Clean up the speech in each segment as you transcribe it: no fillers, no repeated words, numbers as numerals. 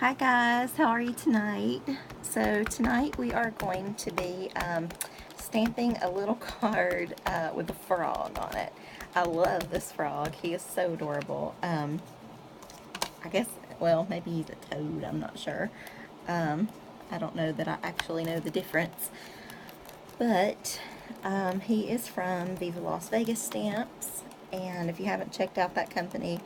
Hi guys, how are you tonight? So tonight we are going to be stamping a little card with a frog on it. I love this frog. He is so adorable. I guess, well, maybe he's a toad. I'm not sure. I don't know that I actually know the difference. But he is from Viva Las Vegas Stamps. And if you haven't checked out that company,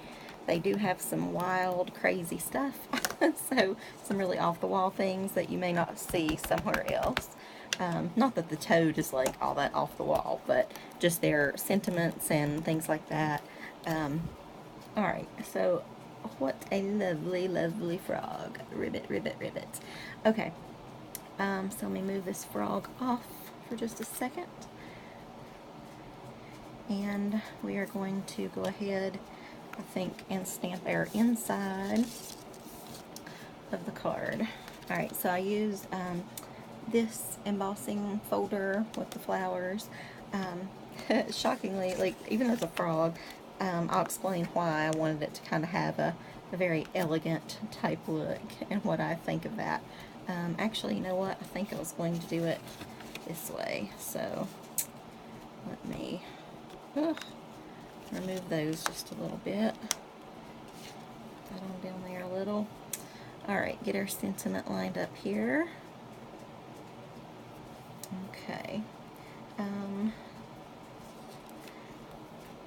they do have some wild, crazy stuff. So, some really off-the-wall things that you may not see somewhere else. Not that the toad is like all that off the wall, but just their sentiments and things like that. Alright, so what a lovely, lovely frog. Ribbit, ribbit, ribbit. Okay, so let me move this frog off for just a second. And we are going to go ahead, I think, and stamp our inside of the card. Alright, so I used this embossing folder with the flowers. Shockingly, like, even as a frog, I'll explain why I wanted it to kind of have a very elegant type look and what I think of that. Actually, you know what? I think I was going to do it this way. So, let me remove those just a little bit. Put them down there a little. Alright, get our sentiment lined up here. Okay.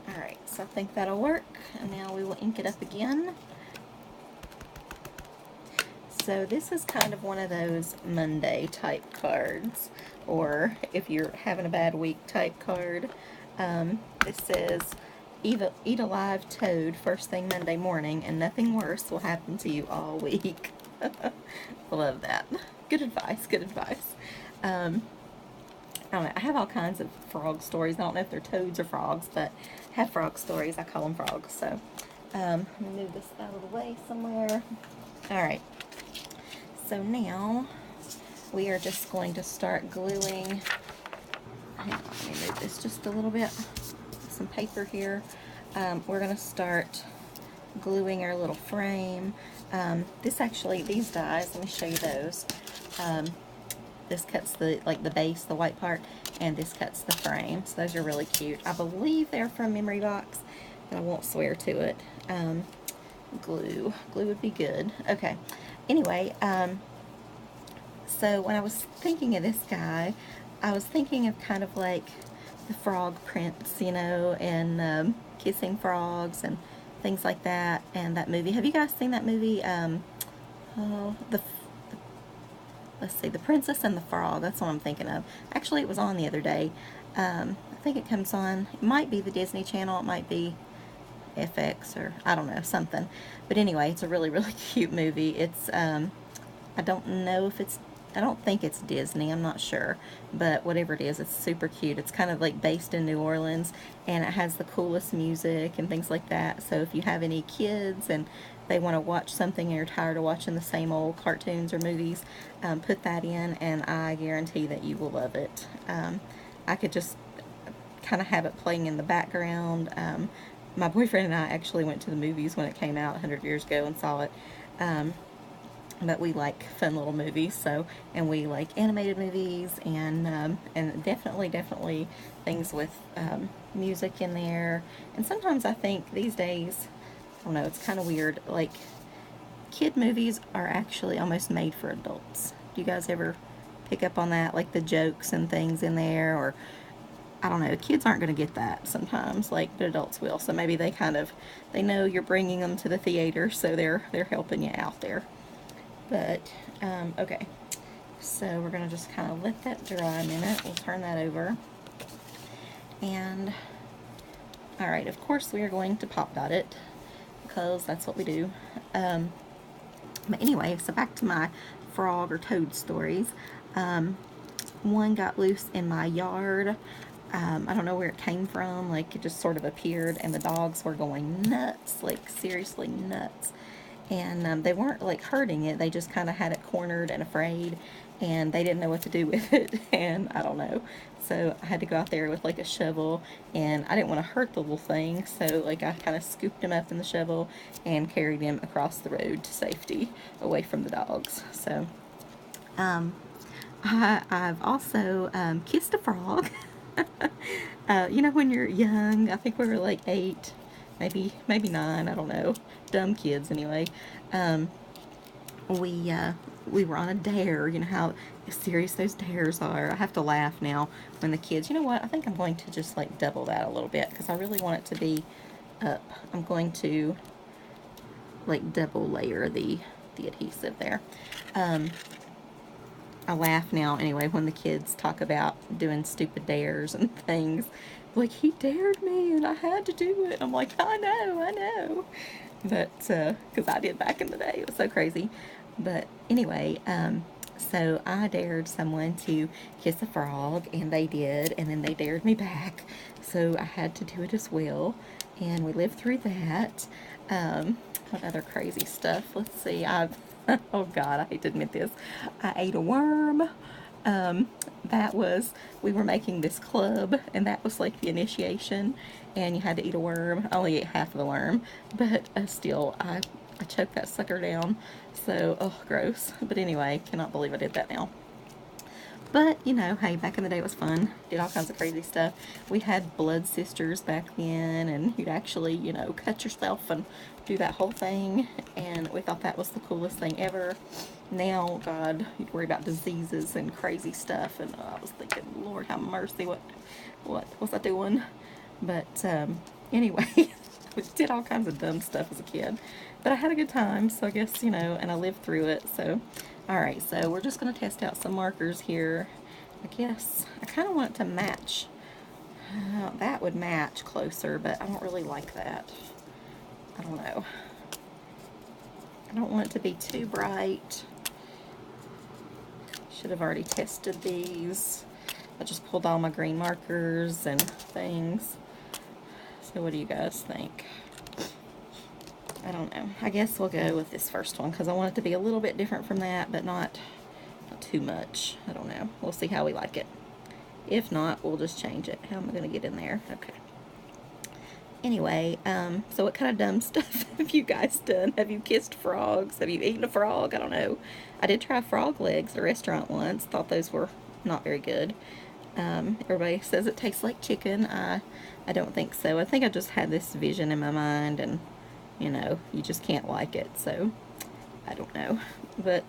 Alright, so I think that'll work. And now we will ink it up again. So this is kind of one of those Monday type cards, or if you're having a bad week type card. It says, eat a live toad first thing Monday morning and nothing worse will happen to you all week. Love that. Good advice, good advice. I don't know, I have all kinds of frog stories. I don't know if they're toads or frogs, but I have frog stories. I call them frogs. So, let me move this out of the way somewhere. Alright. So now, we are just going to start gluing. Hang on, let me move this just a little bit. Some paper here. We're going to start gluing our little frame. These dies, let me show you those. This cuts the base, the white part, and this cuts the frame. So those are really cute. I believe they're from Memory Box, but I won't swear to it. Glue would be good. Okay. Anyway, so when I was thinking of this guy, I was thinking of kind of like the Frog Prince, you know, and Kissing Frogs and things like that, and that movie. Have you guys seen that movie? Let's see, The Princess and the Frog. That's what I'm thinking of. Actually, it was on the other day. I think it comes on, it might be the Disney Channel, it might be FX, or I don't know, something. But anyway, it's a really, really cute movie. It's, I don't know if it's, I don't think it's Disney, I'm not sure, but whatever it is, it's super cute. It's kind of like based in New Orleans, and it has the coolest music and things like that. So if you have any kids and they want to watch something and you're tired of watching the same old cartoons or movies, put that in, and I guarantee that you will love it. I could just kind of have it playing in the background. My boyfriend and I actually went to the movies when it came out 100 years ago and saw it. But we like fun little movies, so, and we like animated movies, and definitely things with music in there. And sometimes I think these days, I don't know, it's kind of weird, like, kid movies are actually almost made for adults. Do you guys ever pick up on that? Like the jokes and things in there, or, I don't know, kids aren't going to get that sometimes, like, but adults will. So maybe they know you're bringing them to the theater, so they're helping you out there. But, okay, so we're going to just kind of let that dry a minute. We'll turn that over. And, alright, of course we are going to pop dot it, because that's what we do. But anyway, so back to my frog or toad stories. One got loose in my yard. I don't know where it came from. Like, it just sort of appeared, and the dogs were going nuts, like seriously nuts. and they weren't like hurting it. They just kind of had it cornered and afraid, and they didn't know what to do with it, and I don't know. So I had to go out there with like a shovel, and I didn't want to hurt the little thing, so like I kind of scooped him up in the shovel and carried him across the road to safety, away from the dogs. So I've also kissed a frog. You know, when you're young, I think we were like 8, maybe 9, I don't know, dumb kids anyway. We were on a dare. You know how serious those dares are. I have to laugh now when the kids, you know what, I think I'm going to just like double that a little bit because I really want it to be up. I'm going to like double layer the adhesive there. I laugh now anyway when the kids talk about doing stupid dares and things. Like, he dared me and I had to do it. I'm like, I know. But, because I did back in the day. It was so crazy. But anyway, so I dared someone to kiss a frog, and they did, and then they dared me back. So I had to do it as well, and we lived through that. What other crazy stuff? Let's see. Oh God, I hate to admit this. I ate a worm. We were making this club, and that was like the initiation, and you had to eat a worm. I only ate half of the worm, but still, I choked that sucker down. So, oh, gross. But anyway, cannot believe I did that now. But, you know, hey, back in the day it was fun. Did all kinds of crazy stuff. We had blood sisters back then, and you'd actually, you know, cut yourself and do that whole thing. And we thought that was the coolest thing ever. Now, God, you'd worry about diseases and crazy stuff. And I was thinking, Lord have mercy, what was I doing? But anyway, we did all kinds of dumb stuff as a kid. But I had a good time, so I guess, you know, and I lived through it, so... Alright, so we're just going to test out some markers here. I guess I kind of want it to match. That would match closer, but I don't really like that. I don't know. I don't want it to be too bright. Should have already tested these. I just pulled all my green markers and things. So what do you guys think? I don't know. I guess we'll go with this first one because I want it to be a little bit different from that, but not too much. I don't know. We'll see how we like it. If not, we'll just change it. How am I going to get in there? Okay. Anyway, so what kind of dumb stuff have you guys done? Have you kissed frogs? Have you eaten a frog? I don't know. I did try frog legs at a restaurant once. Thought those were not very good. Everybody says it tastes like chicken. I don't think so. I think I just had this vision in my mind, and you know, you just can't like it, so I don't know. But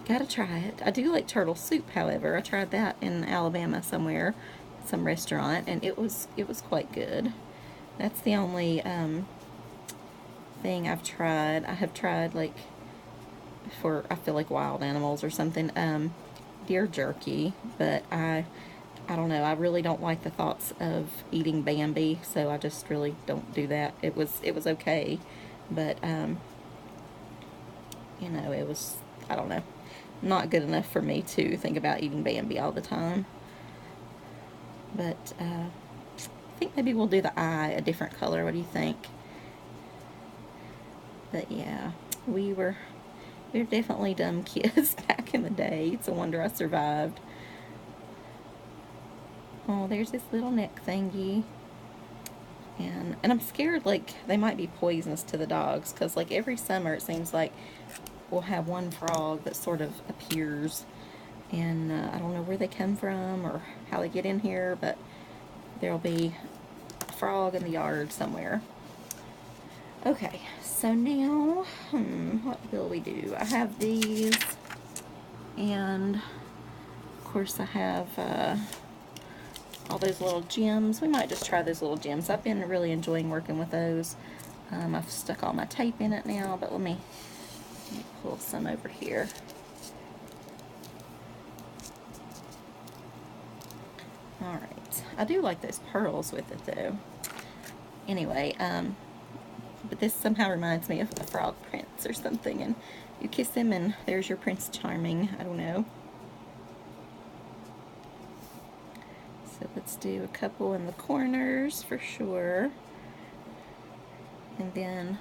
gotta try it. I do like turtle soup, however. I tried that in Alabama somewhere, some restaurant, and it was quite good. That's the only thing I've tried. I have tried, like, for, I feel like, wild animals or something, deer jerky, but I don't know, I really don't like the thoughts of eating Bambi, so I just really don't do that. It was okay, but, you know, it was, I don't know, not good enough for me to think about eating Bambi all the time. But, I think maybe we'll do the eye a different color. What do you think? But, yeah, we were definitely dumb kids back in the day. It's a wonder I survived. Oh, there's this little neck thingy. And I'm scared, like, they might be poisonous to the dogs, because, like, every summer it seems like we'll have one frog that sort of appears, and I don't know where they come from or how they get in here, but there'll be a frog in the yard somewhere. Okay, so now, what will we do? I have these, and, of course, I have, all those little gems. We might just try those little gems. I've been really enjoying working with those. I've stuck all my tape in it now, but let me pull some over here. Alright. I do like those pearls with it, though. Anyway, but this somehow reminds me of a frog prince or something, and you kiss him and there's your Prince Charming. I don't know. So let's do a couple in the corners for sure. And then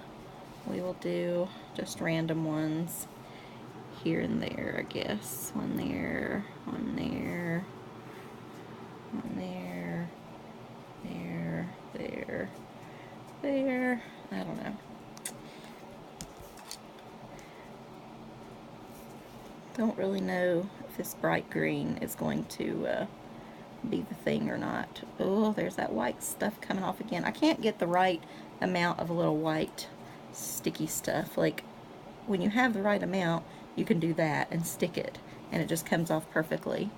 we will do just random ones here and there, I guess. One there, one there, one there, there, there. I don't know. Don't really know if this bright green is going to be the thing or not. Oh, there's that white stuff coming off again. I can't get the right amount of a little white sticky stuff. Like, when you have the right amount, you can do that and stick it, and it just comes off perfectly.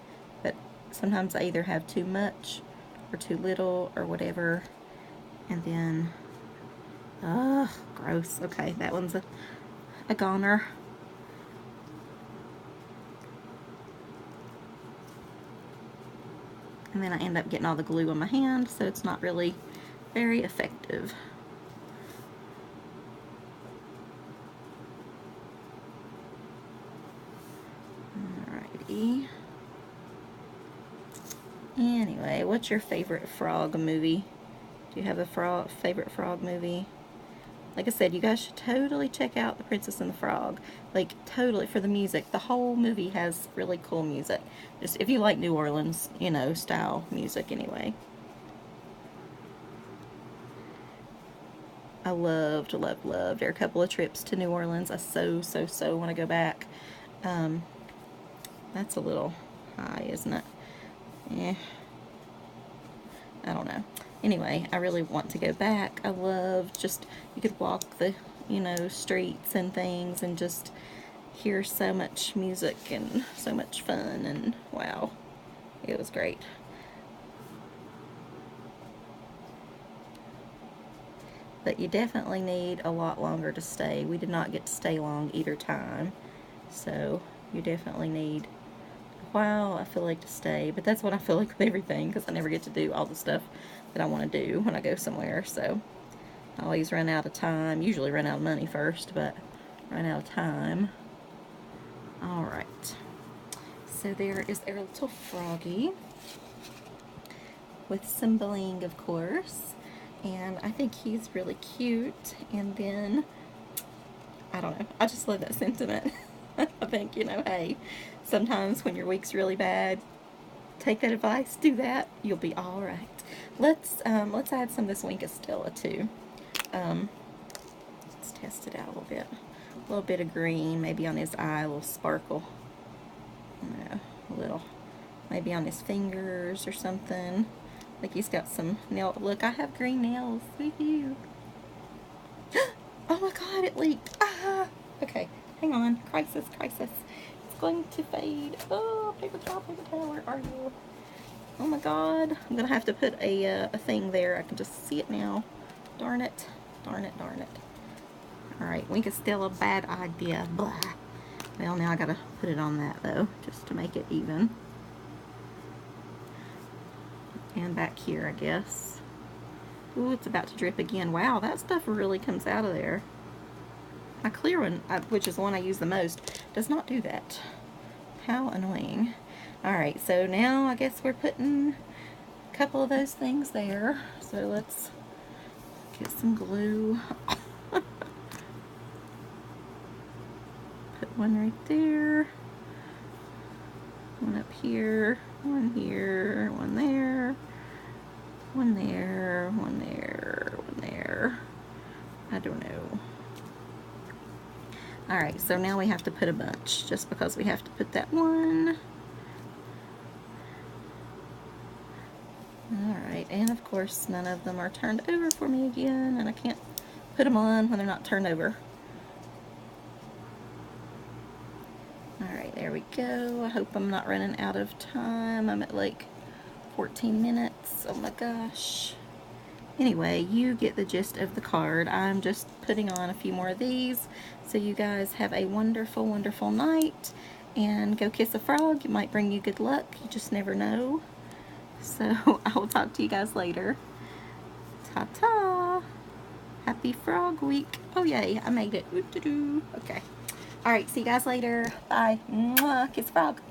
But sometimes I either have too much or too little or whatever, and then, ugh, gross. Okay, that one's a goner. And then I end up getting all the glue on my hand, so it's not really very effective. Alrighty. Anyway, what's your favorite frog movie? Do you have a favorite frog movie? Like I said, you guys should totally check out The Princess and the Frog. Like, totally, for the music. The whole movie has really cool music. Just if you like New Orleans, you know, style music anyway. I loved there are a couple of trips to New Orleans. I so want to go back. That's a little high, isn't it? Yeah. I don't know. Anyway, I really want to go back. I love just, you could walk the, you know, streets and things and just hear so much music and so much fun, and wow, it was great. But you definitely need a lot longer to stay. We did not get to stay long either time, so you definitely need a while, I feel like, to stay. But that's what I feel like with everything, because I never get to do all the stuff that I want to do when I go somewhere, so I always run out of time. Usually run out of money first, but run out of time. Alright, so there is our little froggy with some bling, of course, and I think he's really cute. And then, I don't know, I just love that sentiment. I think, you know, hey, sometimes when your week's really bad, take that advice, do that, you'll be alright. Let's add some of this Wink of Stella too. Let's test it out a little bit. A little bit of green, maybe on his eye, a little sparkle. No, a little, maybe on his fingers or something. Like he's got some nail. Look, I have green nails. Woohoo! Oh my God, it leaked. Ah! Okay, hang on. Crisis. It's going to fade. Oh, paper towel, where are you? Oh my God, I'm gonna have to put a thing there. I can just see it now. Darn it. Alright, Wink of Stella, bad idea. Blah. Well, now I gotta put it on that though, just to make it even. And back here, I guess. Ooh, it's about to drip again. Wow, that stuff really comes out of there. My clear one, which is the one I use the most, does not do that. How annoying. Alright, so now I guess we're putting a couple of those things there. So let's get some glue. Put one right there. One up here. One here. One there. One there. One there. One there. I don't know. Alright, so now we have to put a bunch, just because we have to put that one. Alright, and of course none of them are turned over for me again, and I can't put them on when they're not turned over. Alright, there we go. I hope I'm not running out of time. I'm at like 14 minutes. Oh my gosh. Anyway, you get the gist of the card. I'm just putting on a few more of these, so you guys have a wonderful, wonderful night, and go kiss a frog. It might bring you good luck. You just never know. So I will talk to you guys later. Ta-ta. Happy Frog Week. Oh yay, I made it. Okay. Alright, see you guys later. Bye. Mwah. Kiss a frog.